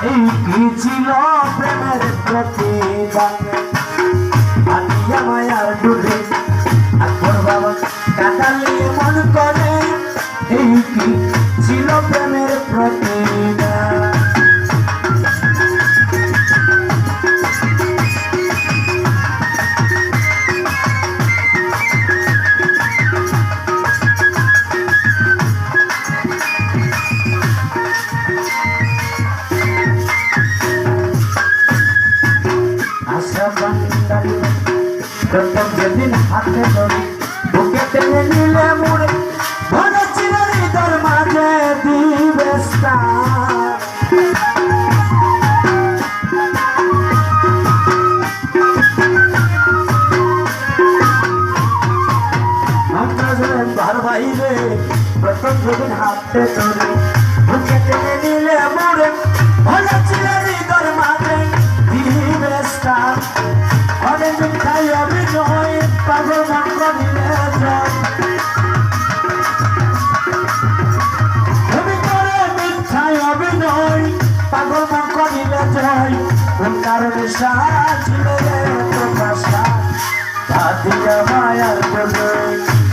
এই কি ছিল প্রেমের প্রতিদান আনিয়া মায়ার ডুবে আকবর বাবা কাঁদালে মন করে এই কি ছিল প্রেমের প্রতিদান প্রথম যেদিন হাতে ধরে বুকে টেনে নিলে মুড়ে ভরা চিরারি তোর মাঝে দিবে বার বাইরে প্রথম যেদিন হাতে ধরে বুকে টেনে নিলে মুড়ে ভরা চিরারি তোর মাঝে দিবে অনেক মিঠাই অভিনয় পাগল মন করিলে যায় তুমি করে মিঠাই অভিনয় পাগল মন করিলে যায় কোন কারণে সাজিলে প্রকাশা ভাতিয়া মায়ার বলে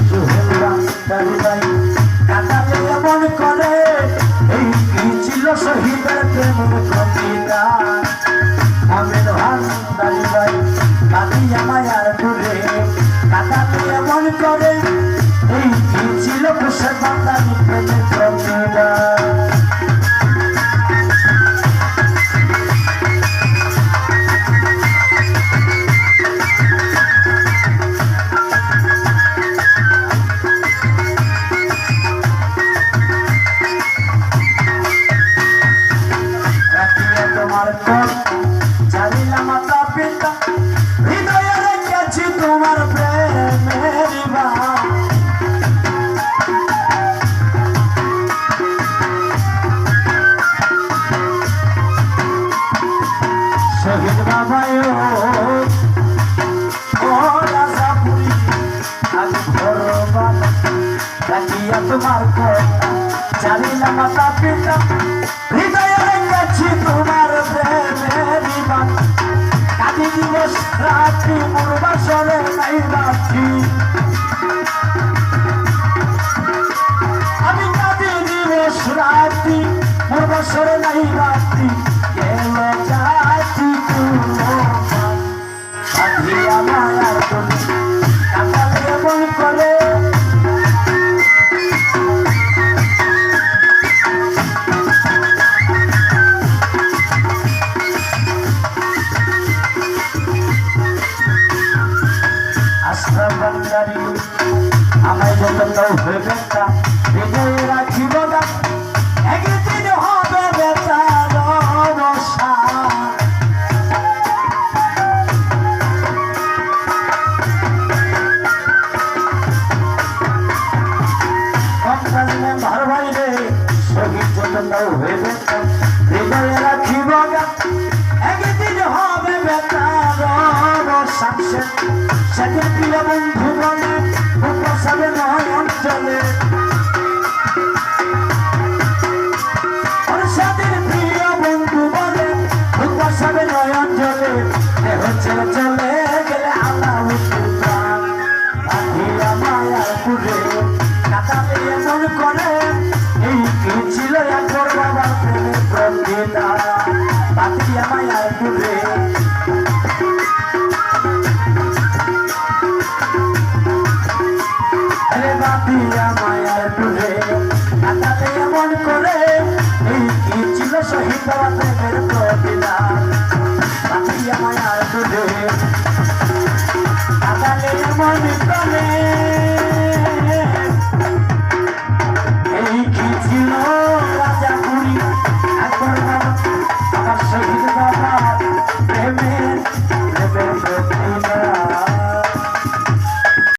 সুহেলরাম তারিবাই কাটালে মন করে এই কি ছিল শহীদের প্রেমের প্রতিদান আমের ভান তারিবাই কাটিয়া মায়ার ডুবে কাটাতে এমন করে এই কি ছিল কুশের বাঙালি প্রেমের প্রতিদান তোমার কোন জানিলাম মাতা পিতা হৃদয়ে রেখেছি তোমার প্রেমের শহীদ বাবায় ও রাজাপুরি আগে ভরবান রাখিয়া তোমার কোন জানিলাম মাতা পিতা হৃদয়ে রেখেছি তোমার প্রেমের কাদি দিবস রাত্রি মোর বাসরে নাই রাত্রি আমি কাদি দিবস রাত্রি মোর বাসরে নাই রাত্রি গেল জাতি বাঁধিয়া মায়ার দোলে কাঁদালে মন করে আমায় যত কেউ ভেবে না হৃদয়ে রাখিব না একদিন হবে বেতার অবসা ভার বাইরে শহীদ যত কেউ ভেবে না হৃদয়ে রাখিব না একদিন হবে বেতার অবসা সেদিন প্রিয় বন্ধু বলে উপসাবে নয় অঞ্চলে সেদিন প্রিয় বন্ধু বলে উপসাবে নয় অঞ্চলে দেহ ছেড়ে চলে গেলে আল্লাহ প্রাণ বাঁধিয়া মায়ার পুরে কাটালে এমন করে এই কি ছিল একবার বাবার প্রেমের প্রতিদান বাঁধিয়া মায়ার পুরে বাঁধিয়া মায়ার ডুবে কাটাতে এমন করে এই কি ছিল শহীদ বাবা প্রেমের প্রতিদান বাঁধিয়া মায়ার ডুবে কাটালে এমন করে